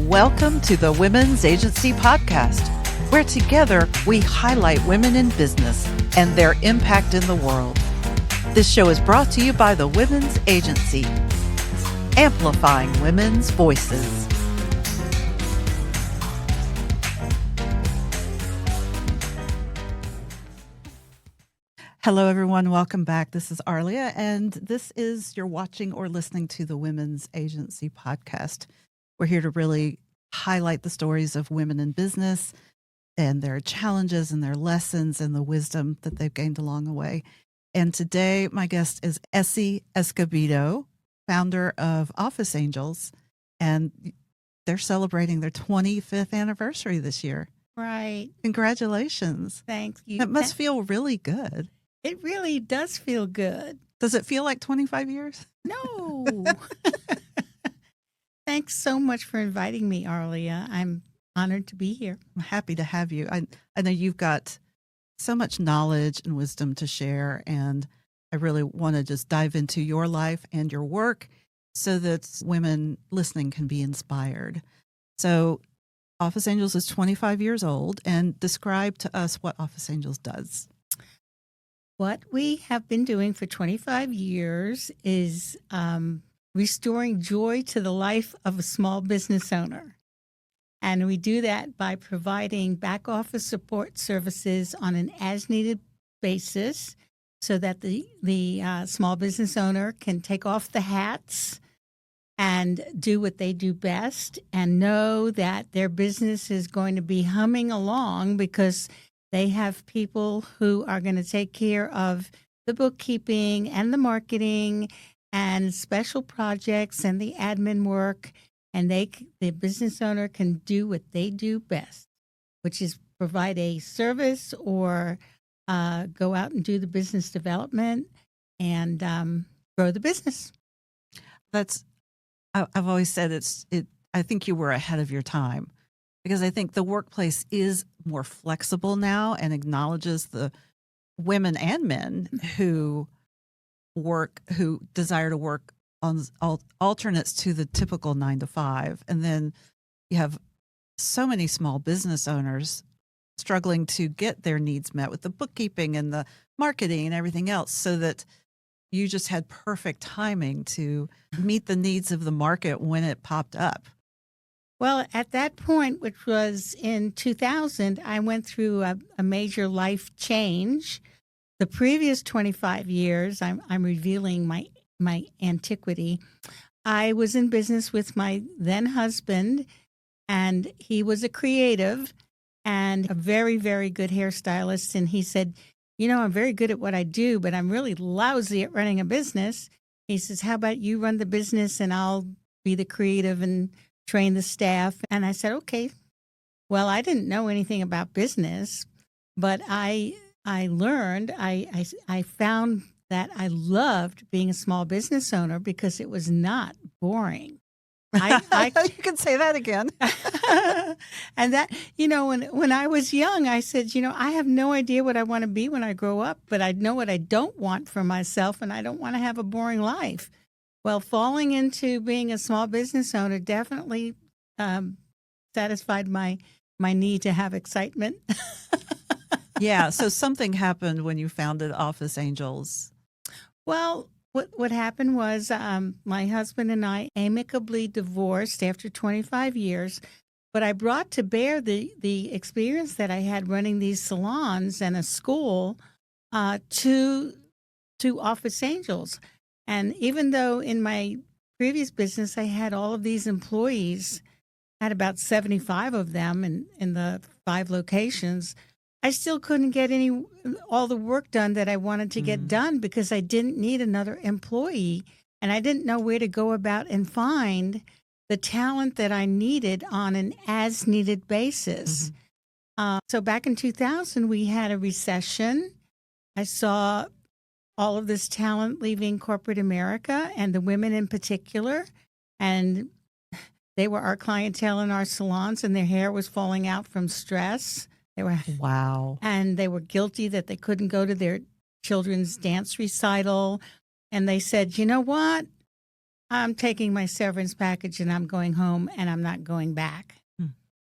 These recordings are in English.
Welcome to the Women's Agency Podcast, where together we highlight women in business and their impact in the world. This show is brought to you by the Women's Agency, amplifying women's voices. Hello, everyone. Welcome back. This is Arlia, and you're watching or listening to the Women's Agency Podcast. We're here to really highlight the stories of women in business and their challenges and their lessons and the wisdom that they've gained along the way. And today, my guest is Essie Escobedo, founder of Office Angels, and they're celebrating their 25th anniversary this year. Right. Congratulations. Thank you. It must feel really good. It really does feel good. Does it feel like 25 years? No. Thanks so much for inviting me, Arlia. I'm honored to be here. I'm happy to have you. I know you've got so much knowledge and wisdom to share, and I really want to just dive into your life and your work so that women listening can be inspired. So Office Angels is 25 years old, and describe to us what Office Angels does. What we have been doing for 25 years is restoring joy to the life of a small business owner. And we do that by providing back office support services on an as-needed basis so that the small business owner can take off the hats and do what they do best and know that their business is going to be humming along because they have people who are going to take care of the bookkeeping and the marketing and special projects and the admin work, and the business owner can do what they do best, which is provide a service or go out and do the business development and grow the business. I've always said I think you were ahead of your time, because I think the workplace is more flexible now and acknowledges the women and men who desire to work on alternates to the typical 9 to 5. And then you have so many small business owners struggling to get their needs met with the bookkeeping and the marketing and everything else, so that you just had perfect timing to meet the needs of the market when it popped up. Well, at that point, which was in 2000, I went through a major life change. The previous 25 years, I'm revealing my antiquity. I was in business with my then husband, and he was a creative and a very, very good hairstylist. And he said, I'm very good at what I do, but I'm really lousy at running a business. He says, how about you run the business and I'll be the creative and train the staff? And I said, okay. Well, I didn't know anything about business, but I learned, I found that I loved being a small business owner because it was not boring. You can say that again. And that, when I was young, I said, I have no idea what I want to be when I grow up, but I know what I don't want for myself, and I don't want to have a boring life. Well, falling into being a small business owner definitely satisfied my need to have excitement. Yeah. So something happened when you founded Office Angels. Well, what happened was my husband and I amicably divorced after 25 years, but I brought to bear the experience that I had running these salons and a school to Office Angels. And even though in my previous business I had all of these employees, I had about 75 of them in the 5 locations, I still couldn't get all the work done that I wanted to get done because I didn't need another employee, and I didn't know where to go about and find the talent that I needed on an as-needed basis. So back in 2000, we had a recession. I saw all of this talent leaving corporate America, and the women in particular, and they were our clientele in our salons, and their hair was falling out from stress. Wow. And they were guilty that they couldn't go to their children's dance recital. And they said, you know what? I'm taking my severance package and I'm going home and I'm not going back.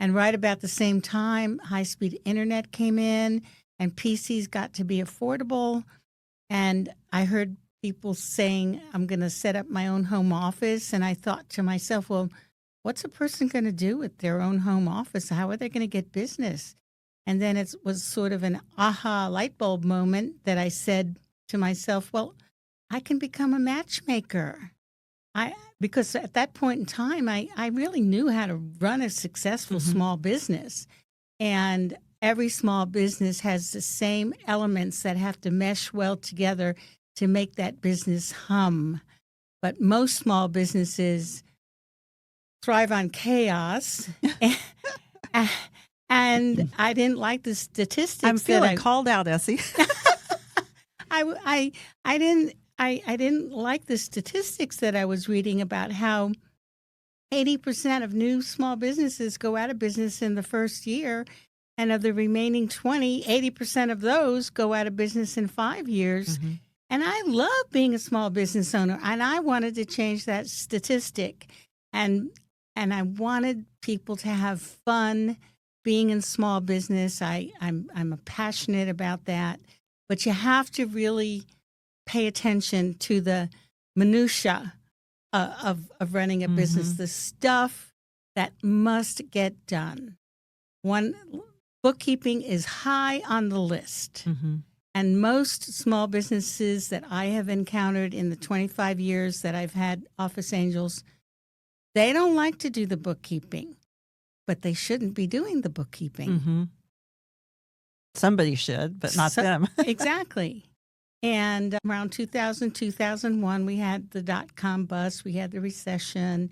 And right about the same time, high-speed internet came in and PCs got to be affordable. And I heard people saying, I'm going to set up my own home office. And I thought to myself, well, what's a person going to do with their own home office? How are they going to get business? And then it was sort of an aha light bulb moment that I said to myself, well, I can become a matchmaker. Because at that point in time, I really knew how to run a successful small business. And every small business has the same elements that have to mesh well together to make that business hum. But most small businesses thrive on chaos. And I didn't like the statistics. I'm feeling called out, Essie. I didn't like the statistics that I was reading about how 80% of new small businesses go out of business in the first year, and of the remaining 80% of those go out of business in 5 years. And I love being a small business owner, and I wanted to change that statistic. And I wanted people to have fun being in small business. I'm passionate about that. But you have to really pay attention to the minutia of running a business, the stuff that must get done. Bookkeeping is high on the list. And most small businesses that I have encountered in the 25 years that I've had Office Angels, they don't like to do the bookkeeping, but they shouldn't be doing the bookkeeping. Somebody should, but not them. Exactly. And around 2000, 2001, we had the dot-com bust, we had the recession.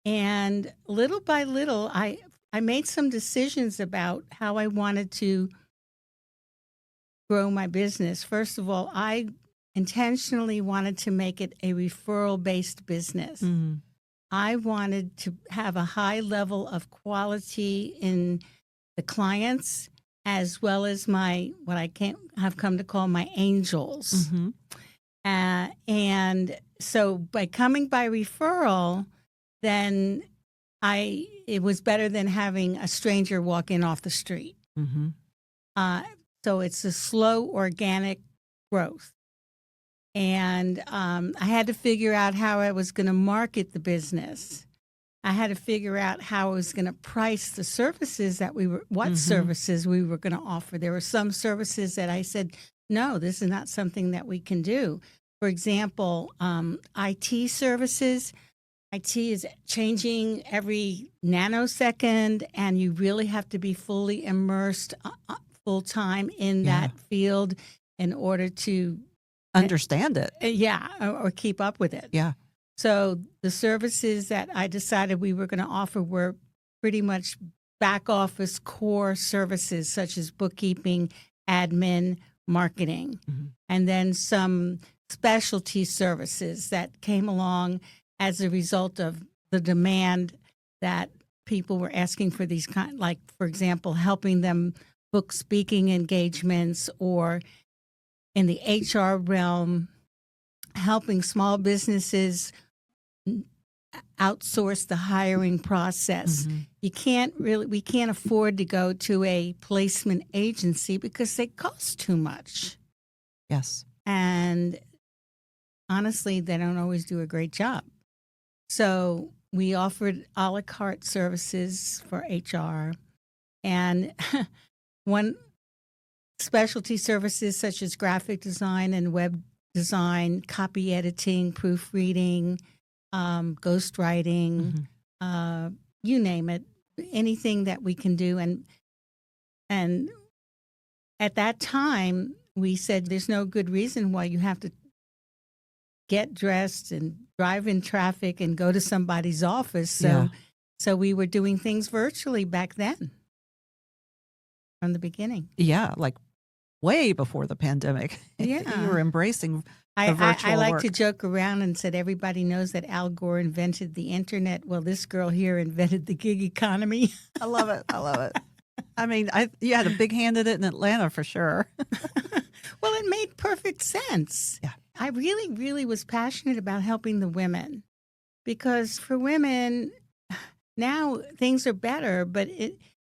And little by little, I made some decisions about how I wanted to grow my business. First of all, I intentionally wanted to make it a referral-based business. I wanted to have a high level of quality in the clients, as well as what I have come to call my angels. And so by coming by referral, then it was better than having a stranger walk in off the street. So it's a slow, organic growth. And I had to figure out how I was going to market the business. I had to figure out how I was going to price the services that services we were going to offer. There were some services that I said, no, this is not something that we can do. For example, IT services. IT is changing every nanosecond, and you really have to be fully immersed full time in that field in order to understand it. Or keep up with it. So the services that I decided we were going to offer were pretty much back office core services such as bookkeeping, admin, marketing, and then some specialty services that came along as a result of the demand that people were asking for these like, for example, helping them book speaking engagements, or in the HR realm, helping small businesses outsource the hiring process. We can't afford to go to a placement agency because they cost too much. Yes. And honestly, they don't always do a great job. So we offered a la carte services for HR, and one specialty services such as graphic design and web design, copy editing, proofreading, ghostwriting, you name it, anything that we can do. And at that time, we said there's no good reason why you have to get dressed and drive in traffic and go to somebody's office. So we were doing things virtually back then, from the beginning. Yeah, like way before the pandemic. You were embracing the virtual I like work. to joke around and said everybody knows that Al Gore invented the internet. Well, this girl here invented the gig economy. I love it. I mean, you had a big hand in it in Atlanta for sure. Well, it made perfect sense. Yeah. I really, really was passionate about helping the women. because for women, now things are better, but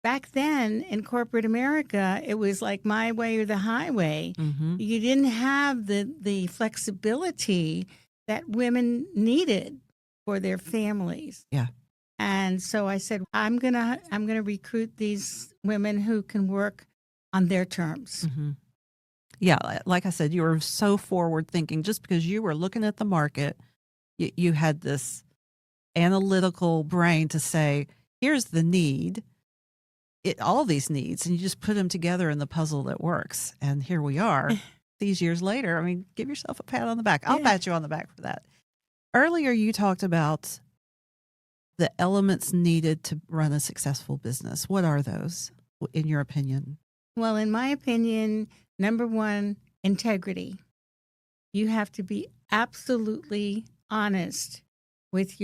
back then in corporate America, it was like my way or the highway. Mm-hmm. You didn't have the flexibility that women needed for their families. Yeah. And so I said, I'm gonna recruit these women who can work on their terms. Mm-hmm. Yeah, like I said, you were so forward thinking. Just because you were looking at the market, you had this analytical brain to say, here's the need, all these needs, and you just put them together in the puzzle that works. And here we are these years later. I mean, give yourself a pat on the back. I'll pat you on the back for that. Earlier, you talked about the elements needed to run a successful business. What are those, in your opinion? Well, in my opinion, number one, integrity. You have to be absolutely honest with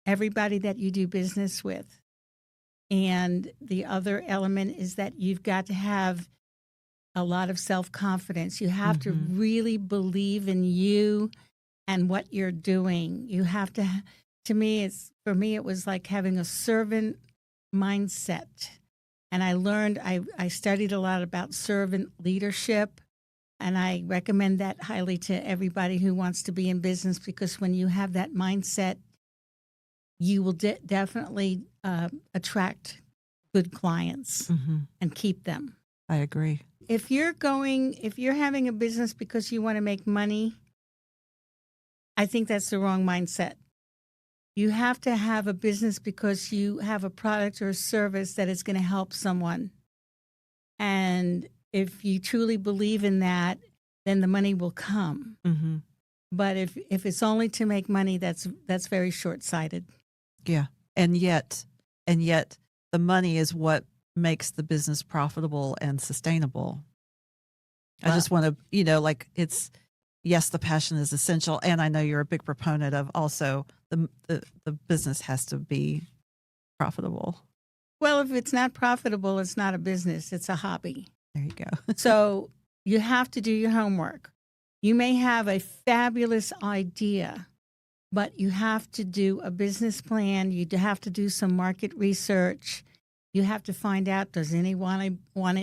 everybody that you do business with. And the other element is that you've got to have a lot of self-confidence. You have to really believe in you and what you're doing. You have to me, for me, it was like having a servant mindset. And I learned, I studied a lot about servant leadership, and I recommend that highly to everybody who wants to be in business, because when you have that mindset, you will definitely attract good clients and keep them. I agree. If you're having a business because you want to make money, I think that's the wrong mindset. You have to have a business because you have a product or a service that is going to help someone. And if you truly believe in that, then the money will come. Mm-hmm. But if it's only to make money, that's very short-sighted. Yeah. And yet the money is what makes the business profitable and sustainable. I just want to, yes, the passion is essential. And I know you're a big proponent of also the business has to be profitable. Well, if it's not profitable, it's not a business. It's a hobby. There you go. So you have to do your homework. You may have a fabulous idea, but you have to do a business plan. You have to do some market research. You have to find out, does anyone want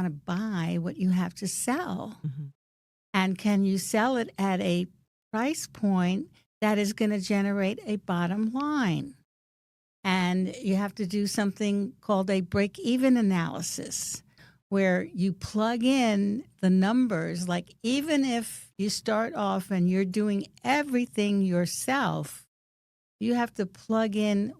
to buy what you have to sell? Mm-hmm. And can you sell it at a price point that is going to generate a bottom line? And you have to do something called a break-even analysis, where you plug in the numbers. Like, even if you start off and you're doing everything yourself, you have to plug in,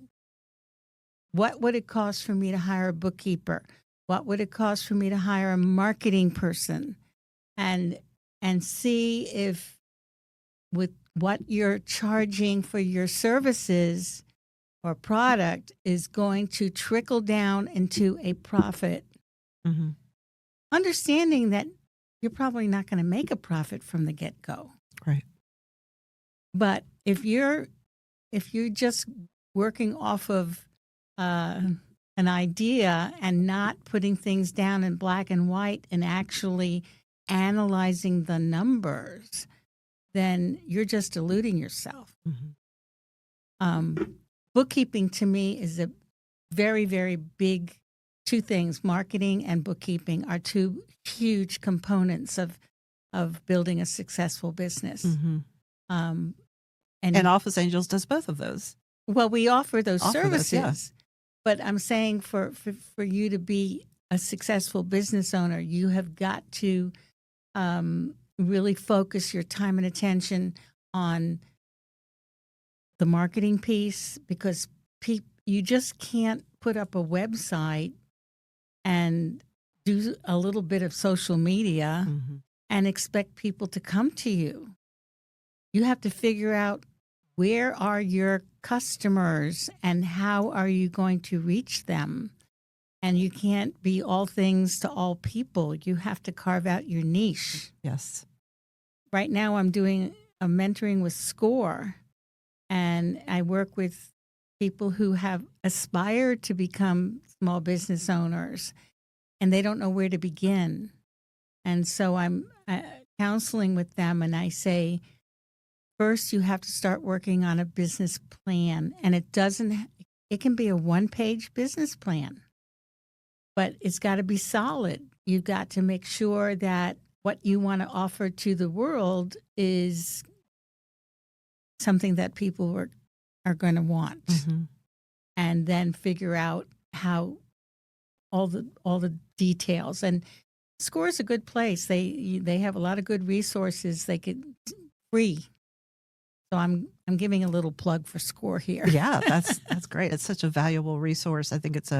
what would it cost for me to hire a bookkeeper? What would it cost for me to hire a marketing person? And see if with what you're charging for your services or product is going to trickle down into a profit. Mm-hmm. Understanding that you're probably not going to make a profit from the get-go. Right. But if you're just working off of an idea and not putting things down in black and white and actually analyzing the numbers, then you're just deluding yourself. Mm-hmm. Bookkeeping to me is a very, very big two things. Marketing and bookkeeping are two huge components of building a successful business. Mm-hmm. And Office Angels does both of those. Well, we offer those services, but I'm saying for you to be a successful business owner, you have got to really focus your time and attention on the marketing piece, because you just can't put up a website and do a little bit of social media and expect people to come to you. You have to figure out, where are your customers and how are you going to reach them? And you can't be all things to all people. You have to carve out your niche. Yes. Right now I'm doing a mentoring with SCORE, and I work with people who have aspired to become small business owners, and they don't know where to begin. And so I'm counseling with them, and I say, first you have to start working on a business plan. And it can be a one-page business plan, but it's got to be solid. You've got to make sure that what you want to offer to the world is something that people are going to want. Mm-hmm. And then figure out how all the details. And SCORE is a good place. They have a lot of good resources they could free. So I'm giving a little plug for SCORE here. Yeah, that's great. It's such a valuable resource. I think it's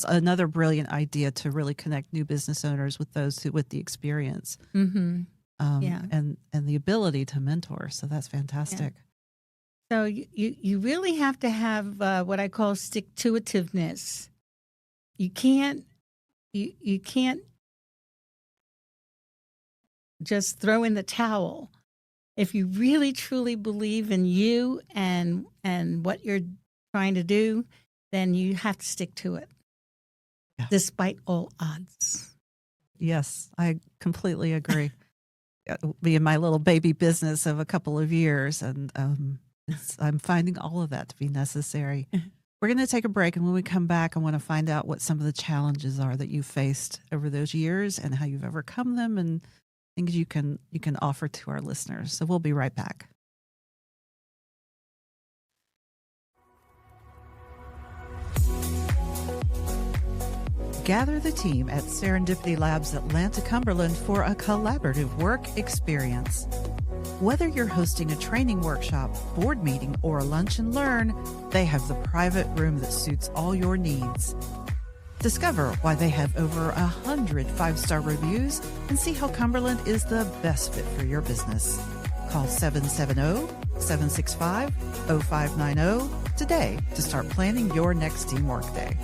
another brilliant idea to really connect new business owners with those with the experience. Mm-hmm. And the ability to mentor. So that's fantastic. Yeah. So you really have to have what I call stick-to-itiveness. You can't just throw in the towel. If you really truly believe in you and what you're trying to do, then you have to stick to it, despite all odds. Yes, I completely agree. Be in my little baby business of a couple of years, and I'm finding all of that to be necessary. We're going to take a break, and when we come back, I want to find out what some of the challenges are that you've faced over those years and how you've overcome them, and things you can offer to our listeners. So we'll be right back. Gather the team at Serendipity Labs Atlanta Cumberland for a collaborative work experience. Whether you're hosting a training workshop, board meeting, or a lunch and learn, they have the private room that suits all your needs. Discover why they have over 100 5-star reviews and see how Cumberland is the best fit for your business. Call 770-765-0590 today to start planning your next teamwork day.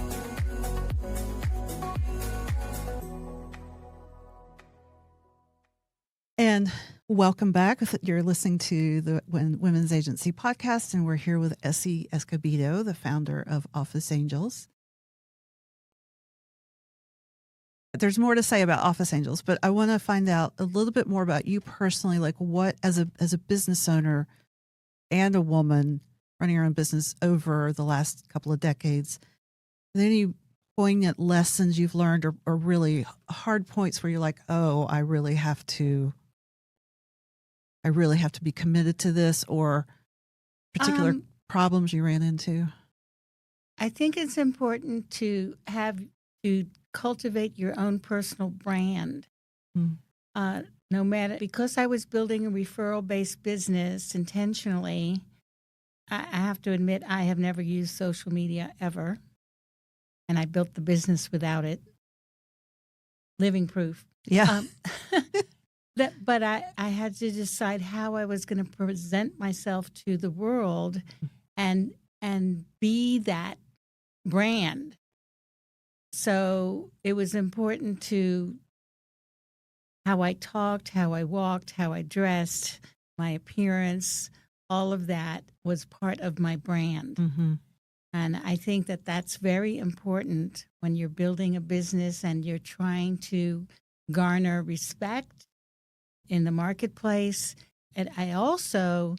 And welcome back. You're listening to the Women's Agency podcast, and we're here with Essie Escobedo, the founder of Office Angels. There's more to say about Office Angels, but I want to find out a little bit more about you personally, like what, as a business owner and a woman running your own business over the last couple of decades, are there any poignant lessons you've learned or really hard points where you're like, oh, I really have to be committed to this, or particular problems you ran into? I think it's important to cultivate your own personal brand. No matter, because I was building a referral-based business intentionally, I have to admit I have never used social media ever, and I built the business without it. Living proof. Yeah. But I had to decide how I was going to present myself to the world and be that brand. So it was important to how I talked, how I walked, how I dressed, my appearance, all of that was part of my brand. Mm-hmm. And I think that that's very important when you're building a business and you're trying to garner respect in the marketplace. And I also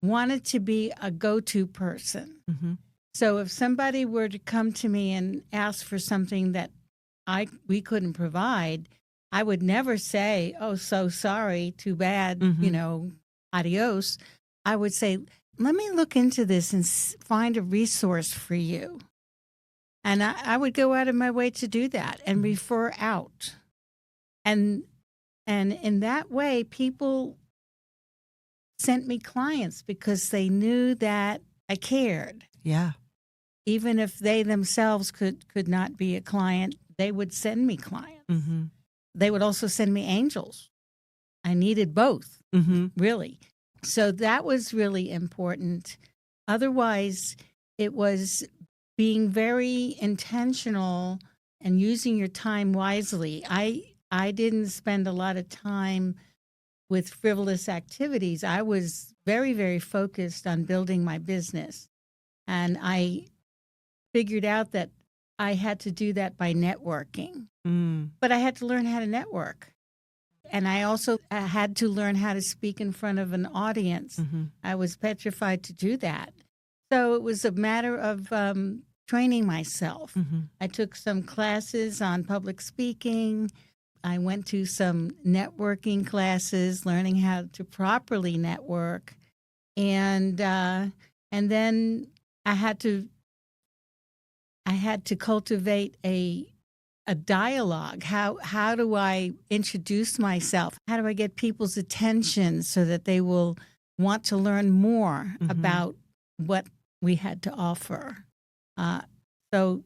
wanted to be a go-to person. Mm-hmm. So if somebody were to come to me and ask for something that we couldn't provide, I would never say, oh, so sorry, too bad, adios. I would say, let me look into this and find a resource for you. And I would go out of my way to do that and refer out. And in that way, people sent me clients because they knew that I cared. Yeah. Even if they themselves could not be a client, they would send me clients. Mm-hmm. They would also send me angels. I needed both, really. So that was really important. Otherwise, it was being very intentional and using your time wisely. I didn't spend a lot of time with frivolous activities. I was very, very focused on building my business. And I figured out that I had to do that by networking. But I had to learn how to network. And I also had to learn how to speak in front of an audience. Mm-hmm. I was petrified to do that. So it was a matter of training myself. Mm-hmm. I took some classes on public speaking. I went to some networking classes, learning how to properly network. And then I had to cultivate a dialogue. How do I introduce myself? How do I get people's attention so that they will want to learn more about what we had to offer? So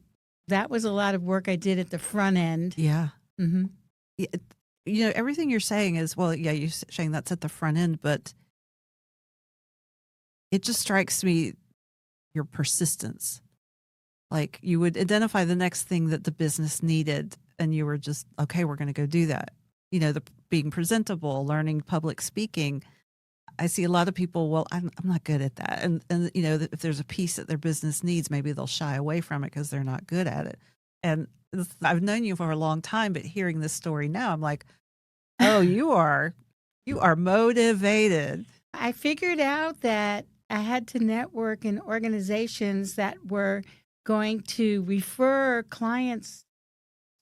that was a lot of work I did at the front end. Yeah. Mm-hmm. Yeah, everything you're saying is, well, yeah, you're saying that's at the front end, but it just strikes me your persistence. Like you would identify the next thing that the business needed, and you were just, okay, we're going to go do that. The being presentable, learning public speaking. I see a lot of people, well, I'm not good at that. And if there's a piece that their business needs, maybe they'll shy away from it because they're not good at it. And I've known you for a long time, but hearing this story now, I'm like, oh, you are motivated. I figured out that I had to network in organizations that were going to refer clients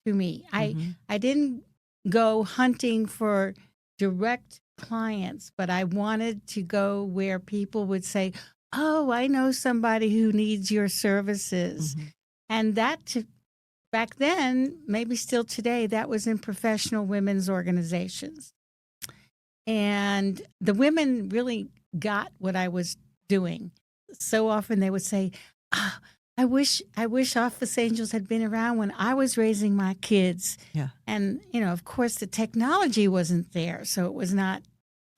to me. I didn't go hunting for direct clients, but I wanted to go where people would say, oh, I know somebody who needs your services. Mm-hmm. And that back then, maybe still today, that was in professional women's organizations. And the women really got what I was doing. So often they would say, oh, I wish Office Angels had been around when I was raising my kids. Yeah. And, of course, the technology wasn't there, so it was not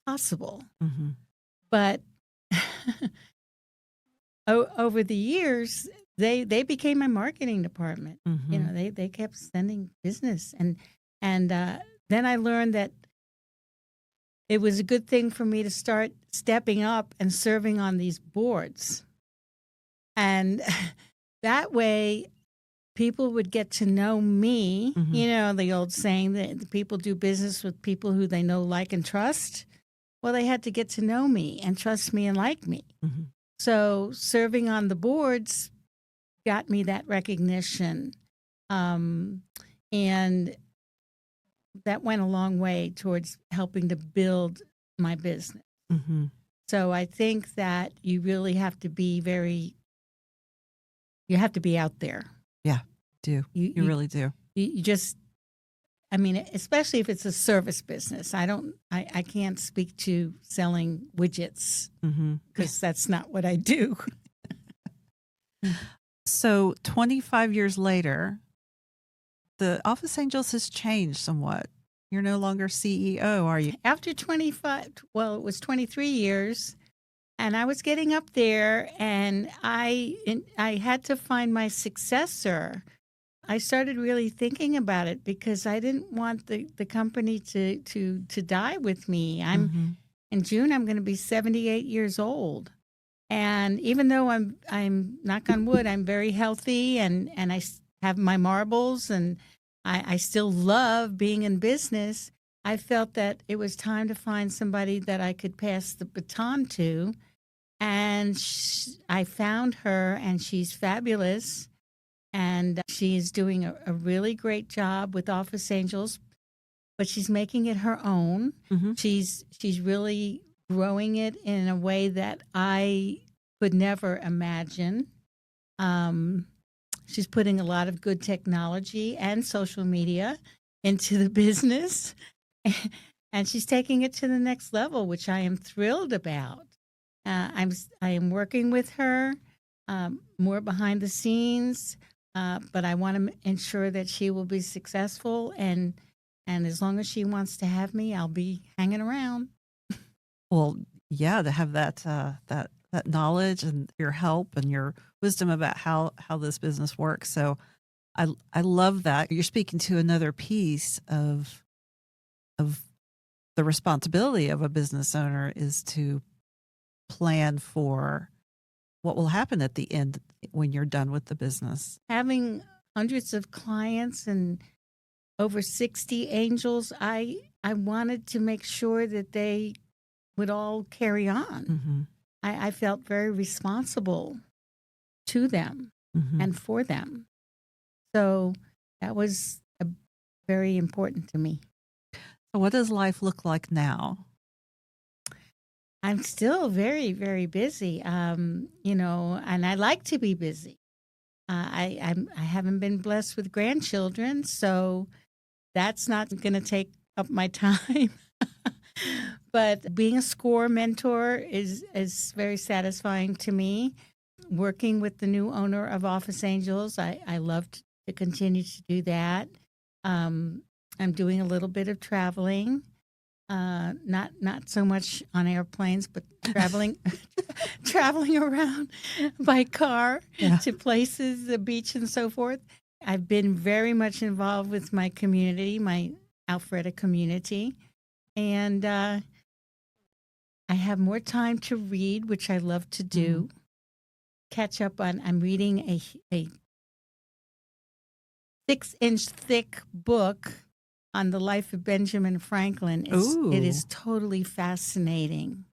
possible. Mm-hmm. But over the years, they became my marketing department. Mm-hmm. They kept sending business. And then I learned that it was a good thing for me to start stepping up and serving on these boards. And that way, people would get to know me. Mm-hmm. The old saying that people do business with people who they know, like, and trust. Well, they had to get to know me and trust me and like me. Mm-hmm. So serving on the boards got me that recognition. And that went a long way towards helping to build my business. Mm-hmm. So I think that you really have to be you have to be out there. Yeah, do. You really do. You just, especially if it's a service business. I can't speak to selling widgets because that's not what I do. So 25 years later, the Office Angels has changed somewhat. You're no longer CEO, are you? After it was 23 years, and I was getting up there, and I had to find my successor. I started really thinking about it because I didn't want the company to die with me. In June, I'm going to be 78 years old. And even though I'm knock on wood, I'm very healthy and I have my marbles and I still love being in business, I felt that it was time to find somebody that I could pass the baton to. And I found her, and she's fabulous. And she is doing a really great job with Office Angels, but she's making it her own. Mm-hmm. She's really growing it in a way that I could never imagine. She's putting a lot of good technology and social media into the business, and she's taking it to the next level, which I am thrilled about. I am working with her more behind the scenes, but I want to ensure that she will be successful, and as long as she wants to have me, I'll be hanging around. Well, yeah, to have that knowledge and your help and your wisdom about how this business works. So I love that. You're speaking to another piece of the responsibility of a business owner is to plan for what will happen at the end when you're done with the business. Having hundreds of clients and over 60 angels, I I wanted to make sure that they would all carry on. Mm-hmm. I felt very responsible to them Mm-hmm. and for them. So that was very important to me. So what does life look like now? I'm still very, very busy, and I like to be busy. I haven't been blessed with grandchildren, so that's not going to take up my time. But being a SCORE mentor is very satisfying to me. Working with the new owner of Office Angels, I love to continue to do that. I'm doing a little bit of traveling. Not so much on airplanes, but traveling around by car to places, the beach and so forth. I've been very much involved with my community, my Alpharetta community, and I have more time to read, which I love to do. Catch up on. I'm reading a 6-inch thick book on the life of Benjamin Franklin. It is totally fascinating.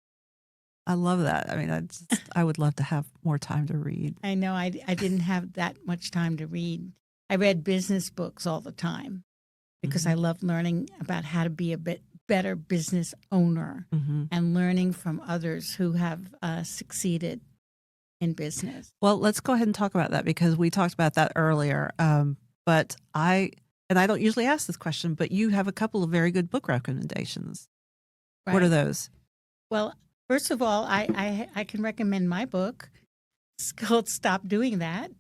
I love that. I mean, I would love to have more time to read. I know I didn't have that much time to read. I read business books all the time because I love learning about how to be a bit better business owner and learning from others who have succeeded in business. Well, let's go ahead and talk about that because we talked about that earlier. But I don't usually ask this question, but you have a couple of very good book recommendations. Right. What are those? Well, first of all, I can recommend my book. It's called Stop Doing That.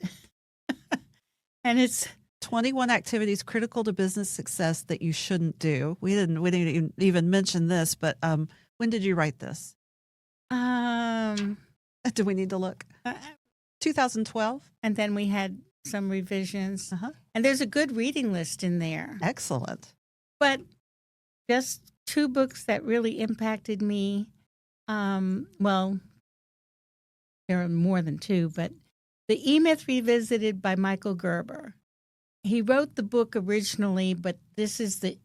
And it's 21 activities critical to business success that you shouldn't do. We didn't even mention this, but when did you write this? Do we need to look? 2012. And then we had some revisions. And there's a good reading list in there. Excellent. But just 2 books that really impacted me. Well, there are more than 2, but The E-Myth Revisited by Michael Gerber. He wrote the book originally, but this is the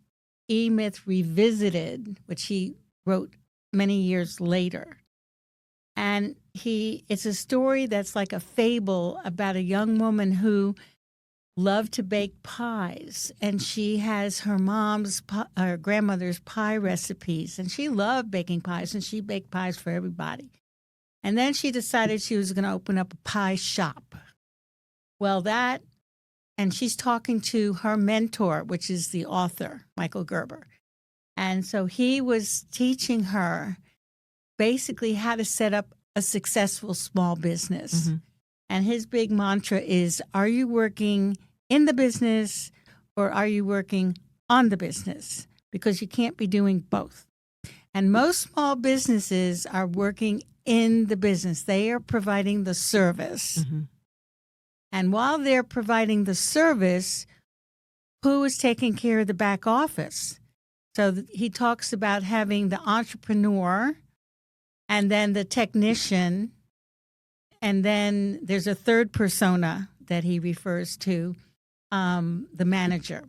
E-Myth Revisited, which he wrote many years later. And it's a story that's like a fable about a young woman who loved to bake pies. And she has her grandmother's pie recipes. And she loved baking pies, and she baked pies for everybody. And then she decided she was going to open up a pie shop. Well, and she's talking to her mentor, which is the author, Michael Gerber. And so he was teaching her basically how to set up a successful small business. And his big mantra is, are you working in the business or are you working on the business? Because you can't be doing both. And most small businesses are working in the business. They are providing the service. And while they're providing the service, who is taking care of the back office? So he talks about having the entrepreneur and then the technician, and then there's a third persona that he refers to, the manager.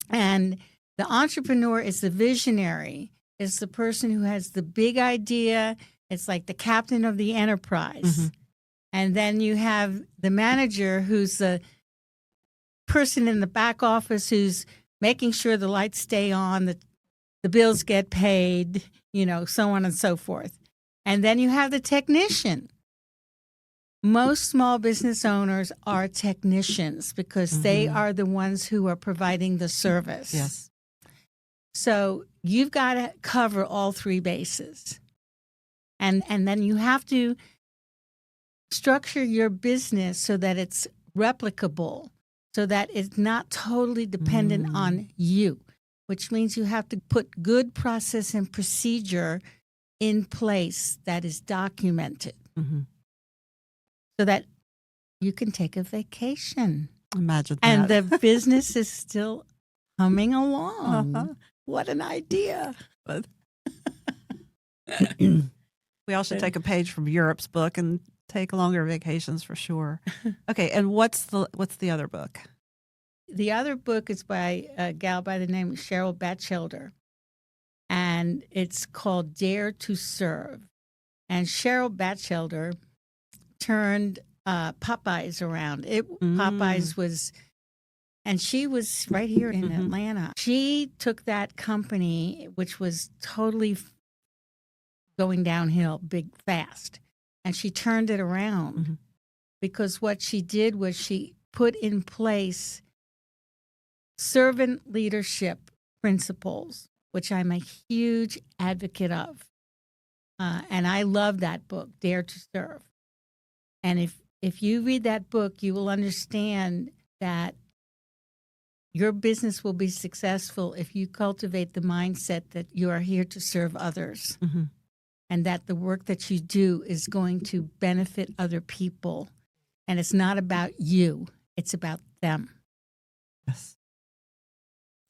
And the entrepreneur is the visionary, is the person who has the big idea. It's like the captain of the enterprise. And then you have the manager, who's the person in the back office who's making sure the lights stay on, the bills get paid, so on and so forth. And then you have the technician. Most small business owners are technicians because they are the ones who are providing the service. Yes. So you've got to cover all 3 bases. And then you have to structure your business so that it's replicable, so that it's not totally dependent on you, which means you have to put good process and procedure in place that is documented so that you can take a vacation. Imagine that. And the business is still humming along. What an idea. We all should take a page from Europe's book and take longer vacations for sure. Okay, and what's the other book? The other book is by a gal by the name of Cheryl Batchelder. and it's called Dare to Serve. And Cheryl Batchelder turned Popeyes around. Popeyes was, and she was right here in Atlanta. She took that company, which was totally going downhill fast, and she turned it around because what she did was she put in place servant leadership principles, which I'm a huge advocate of. And I love that book, Dare to Serve. And if you read that book, you will understand that your business will be successful if you cultivate the mindset that you are here to serve others and that the work that you do is going to benefit other people. And it's not about you, it's about them. Yes.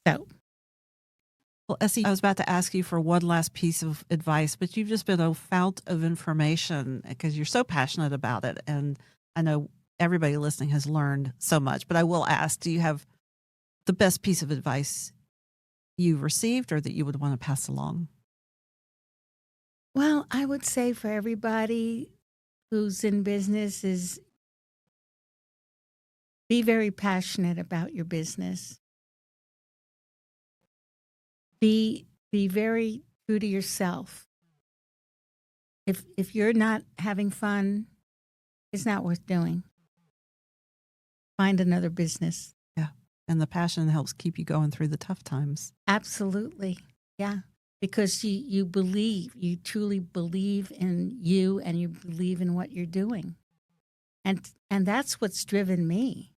So. Well, Essie, I was about to ask you for one last piece of advice, but you've just been a fount of information because you're so passionate about it. And I know everybody listening has learned so much, but I will ask, do you have the best piece of advice you've received or that you would want to pass along? Well, I would say for everybody who's in business is be very passionate about your business. Be very true to yourself. If you're not having fun, it's not worth doing. Find another business. Yeah. And the passion helps keep you going through the tough times. Absolutely. Yeah. Because you truly believe in you and you believe in what you're doing. And that's what's driven me.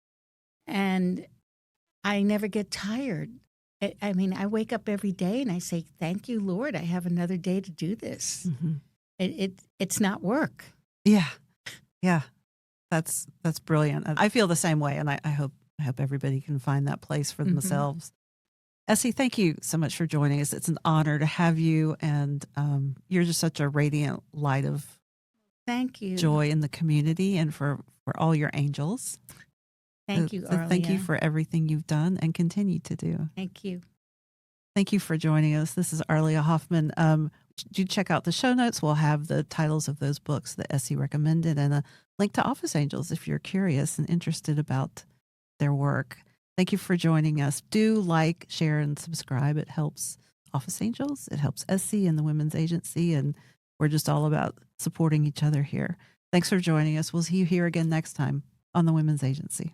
And I never get tired. I mean, I wake up every day and I say, thank you, Lord, I have another day to do this. It's not work. Yeah. Yeah. That's brilliant. I feel the same way. And I hope everybody can find that place for themselves. Essie, thank you so much for joining us. It's an honor to have you. And you're just such a radiant light of thank you, joy in the community and for all your angels. Thank you, Arlia. Thank you for everything you've done and continue to do. Thank you. Thank you for joining us. This is Arlia Hoffman. Do check out the show notes. We'll have the titles of those books that Essie recommended and a link to Office Angels if you're curious and interested about their work. Thank you for joining us. Do like, share, and subscribe. It helps Office Angels. It helps Essie and the Women's Agency, and we're just all about supporting each other here. Thanks for joining us. We'll see you here again next time on the Women's Agency.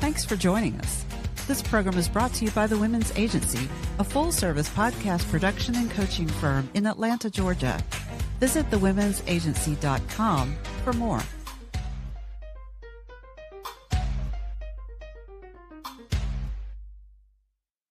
Thanks for joining us. This program is brought to you by the Women's Agency, a full-service podcast production and coaching firm in Atlanta, Georgia. Visit thewomens'agency.com for more.